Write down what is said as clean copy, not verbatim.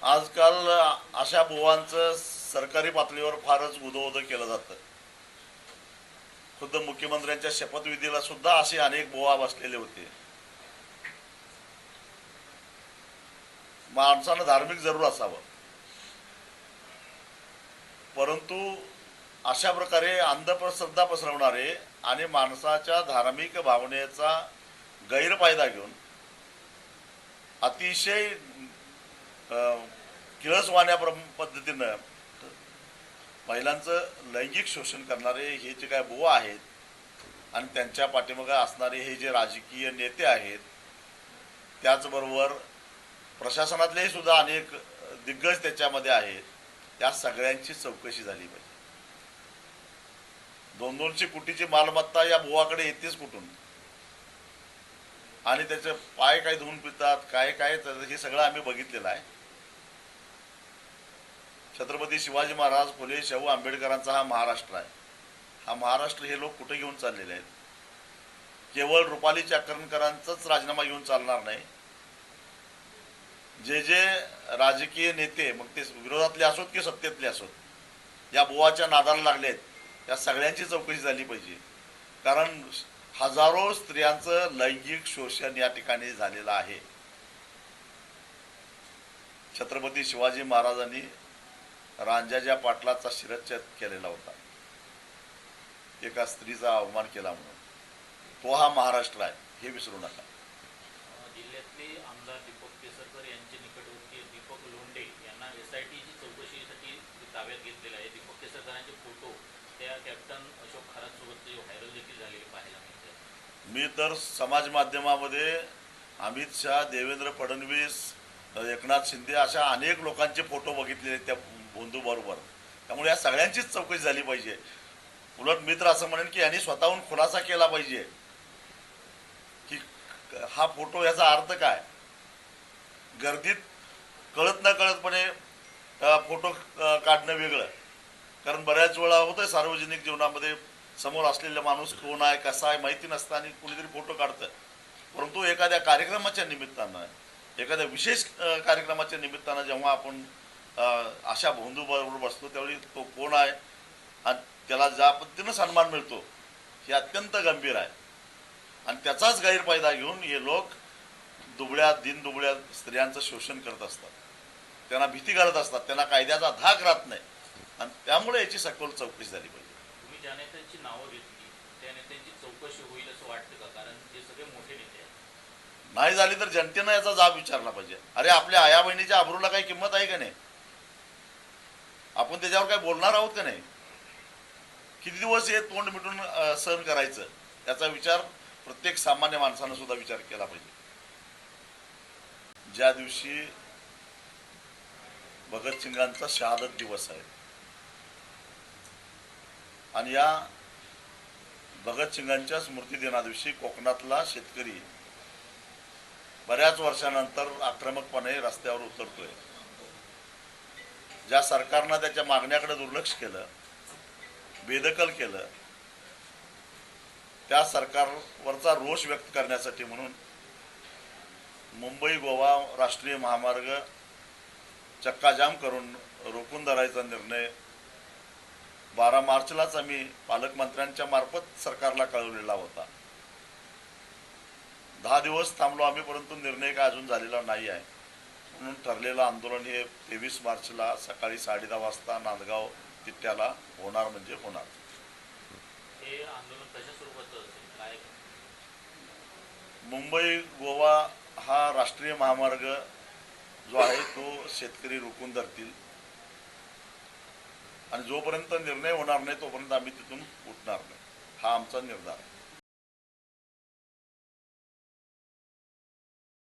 आजकाल अशा बुवांचं सरकारी पातळीवर फारच उदोउदो केलं जातं. खुद्द मुख्यमंत्र्यांच्या शपथविधीला सुद्धा असे अनेक बुवा बसलेले होते. माणसानं धार्मिक जरूर असावं, परंतु अशा प्रकारे अंधश्रद्धा पसरवणारे आणि माणसाच्या धार्मिक भावनेचा गैरफायदा घेऊन अतिशय किळसवाण्या पद्धतीनं महिलांचं लैंगिक शोषण करणारे हे जे काय बुवा आहेत आणि त्यांच्या पाठीमागे असणारे हे जे राजकीय नेते आहेत, त्याचबरोबर प्रशासनातलेही सुद्धा अनेक दिग्गज त्याच्यामध्ये आहेत, त्या सगळ्यांची चौकशी झाली पाहिजे. 200 कोटीची मालमत्ता या बुवाकडे येतेच कुठून, आणि त्याचे पाय काय धुवून पितात, काय काय हे सगळं आम्ही बघितलेलं आहे. छत्रपती शिवाजी महाराज, फुले शाहू आंबेडकरांचा हा महाराष्ट्र आहे. हा महाराष्ट्र हे लोक कुठे घेऊन चाललेले आहेत? केवळ रुपाली चाकणकरांचाच राजीनामा घेऊन चालणार नाही. जे जे राजकीय नेते, मग ते विरोधातले असोत की सत्तेतले असोत, या बुवाच्या नादाला लागलेत, या सगळ्यांची चौकशी झाली पाहिजे. कारण हजारो स्त्रियांचं लैंगिक शोषण या ठिकाणी झालेलं आहे. छत्रपती शिवाजी महाराजांनी रांजाच्या पाटलाचा शिरच्छेद केलेला होता, एका स्त्रीचा अवमान केला म्हणून. तो हा महाराष्ट्र आहे, हे विसरू नका. जिल्ह्यातले आमदार दीपक केसरकर यांचे निकटवर्तीय दीपक लोंढे यांना SITची चौकशीसाठी ताब्यात घेतलेलं आहे. दीपक केसरकरांचे फोटो त्या कॅप्टन अशोक खरातसोबत व्हायरल देखील झालेले पाहायला मिळते. मी तर समाज माध्यमामध्ये अमित शहा, देवेंद्र फडणवीस, एकनाथ शिंदे अशा अनेक लोकांचे फोटो बघितलेले त्या बंधूबरोबर. त्यामुळे या सगळ्यांचीच चौकशी झाली पाहिजे. उलट मित्र असं म्हणेन की यांनी स्वतःहून खुलासा केला पाहिजे की हा फोटो, याचा अर्थ काय. गर्दीत कळत न कळतपणे फोटो काढणं वेगळं, कारण बऱ्याच वेळा होतं सार्वजनिक जीवनामध्ये समोर असलेला माणूस कोण आहे, कसा आहे माहिती नसतं आणि कुणीतरी फोटो काढतं. परंतु एखाद्या कार्यक्रमाच्या निमित्तानं, एखाद्या विशेष कार्यक्रमाच्या निमित्तानं जेव्हा आपण अशा बंधूबरोबर बसतो, त्यावेळी तो कोण आहे आणि त्याला ज्या पद्धतीनं सन्मान मिळतो हे अत्यंत गंभीर आहे. आणि त्याचाच गैरफायदा घेऊन हे लोक दिनदुबळ्या स्त्रियांचं शोषण करत असतात, त्यांना भीती घालत असतात, त्यांना कायद्याचा धाक राहत नाही. आणि त्यामुळे याची सखोल चौकशी झाली पाहिजे. तुम्ही ज्या नेत्यांची नावं घेतली त्या नेत्यांची चौकशी होईल असं वाटतं का? कारण ते सगळे मोठे नेते आहेत. नाही झाली तर जनतेनं याचा जाब विचारला पाहिजे. अरे, आपल्या आया बहिणीच्या आबरूला काही किंमत आहे का नाही? आपण त्याच्यावर काय बोलणार आहोत का नाही? किती दिवस हे तोंड मिटून सहन करायचं, याचा विचार प्रत्येक सामान्य माणसानं सुद्धा विचार केला पाहिजे. ज्या दिवशी भगतसिंगांचा शहादत दिवस आहे आणि या भगतसिंगांच्या स्मृती दिनादिवशी कोकणातला शेतकरी बऱ्याच वर्षानंतर आक्रमकपणे रस्त्यावर उतरतोय. ज्या सरकारनं त्याच्या मागण्याकडे दुर्लक्ष केलं, बेदखल केलं, त्या सरकारवरचा रोष व्यक्त करण्यासाठी म्हणून मुंबई गोवा राष्ट्रीय महामार्ग चक्काजाम करून रोखून धरायचा निर्णय 12 मार्चलाच आम्ही पालकमंत्र्यांच्या मार्फत सरकारला कळवलेला होता. 10 दिवस थांबलो आम्ही, परंतु निर्णय काय अजून झालेला नाही आहे. म्हणून ठरलेलं आंदोलन हे 23 मार्चला सकाळी 10:30 वाजता नांदगाव तिट्याला होणार म्हणजे होणार. हे आंदोलन कशा स्वरूपाचं असेल, काय? मुंबई गोवा हा राष्ट्रीय महामार्ग जो आहे तो शेतकरी रोखून धरतील आणि जोपर्यंत निर्णय होणार नाही तोपर्यंत आम्ही तिथून उठणार नाही, हा आमचा निर्धार आहे.